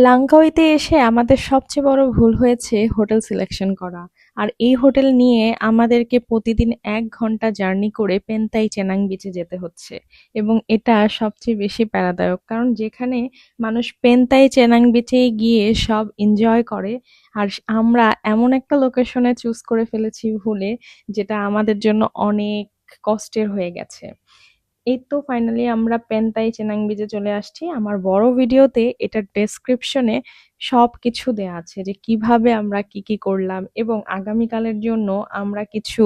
লাঙ্কাউইতে এসে আমাদের সবচেয়ে বড় ভুল হয়েছে হোটেল সিলেকশন করা। আর এই হোটেল নিয়ে আমাদেরকে প্রতিদিন ১ ঘন্টা জার্নি করে পেন্তাই চেনাং বিচে যেতে হচ্ছে। এবং এটা সবচেয়ে বেশি প্যারাদায়ক, কারণ যেখানে মানুষ পেন্তাই চেনাং বিচে গিয়ে সব এনজয় করে, আর আমরা এমন একটা লোকেশনে চুজ করে ফেলেছি ভুলে, যেটা আমাদের জন্য অনেক কষ্টের হয়ে গেছে। এই তো ফাইনালি আমরা পেন্তাই চেনাং বিচে চলে আসছি। আমার বড় ভিডিওতে এটার ডেসক্রিপশনে সবকিছু দেয়া আছে যে কিভাবে আমরা কি কি করলাম, এবং আগামীকালের জন্য আমরা কিছু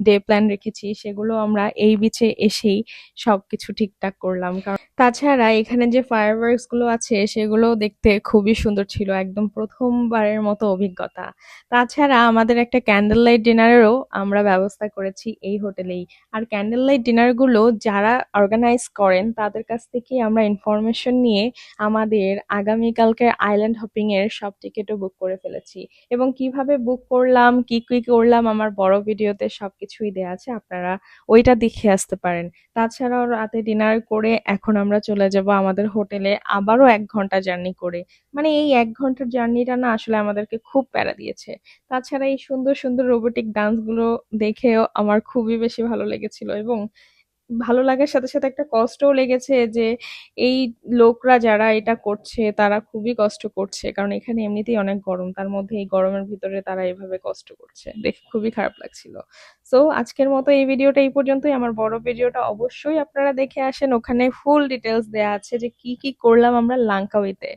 ডে প্ল্যান রেখেছি, সেগুলো আমরা এই বিচে এসেই সবকিছু ঠিকঠাক করলাম। কারণ তাছাড়া এখানে যে ফায়ারওয়ার্কস গুলো আছে সেগুলোও দেখতে খুবই সুন্দর ছিল, একদম প্রথমবারের মতো অভিজ্ঞতা। তাছাড়া আমাদের একটা ক্যান্ডেল লাইট ডিনারেরও আমরা ব্যবস্থা করেছি এই হোটেলেই। আর ক্যান্ডেল লাইট ডিনার গুলো যারা অর্গানাইজ করেন তাদের কাছ থেকে আমরা ইনফরমেশন নিয়ে আমাদের আগামীকালকের আইল্যান্ড হপিং এর সব টিকিটও বুক করে ফেলেছি। এবং কিভাবে বুক করলাম, কি কি করলাম, আমার বড় ভিডিওতে সবকিছুই দেয়া আছে, আপনারা ওইটা দেখে আসতে পারেন। তাছাড়াও রাতে ডিনার করে এখন আমরা চলে যাব আমাদের হোটেলে, আবারও ১ ঘন্টা জার্নি করে। মানে এই ১ ঘন্টার জার্নিটা না আসলে আমাদেরকে খুব প্যারা দিয়েছে। তাছাড়া এই সুন্দর সুন্দর রোবোটিক ডান্স গুলো দেখেও আমার খুবই বেশি ভালো লেগেছিল, এবং ভালো লাগার সাথে সাথে একটা কষ্টও লেগেছে যে এই লোকরা যারা এটা করছে তারা খুবই কষ্ট করছে, কারণ এখানে এমনিতেই অনেক গরম, তার মধ্যে এই গরমের ভিতরে তারা এভাবে কষ্ট করছে দেখে খুবই খারাপ লাগছিল। সো আজকের মতো এই ভিডিওটা এই পর্যন্তই। আমার বড় ভিডিওটা অবশ্যই আপনারা দেখে আসেন, ওখানে ফুল ডিটেলস দেয়া আছে যে কি কি করলাম আমরা লাঙ্কাউইতে।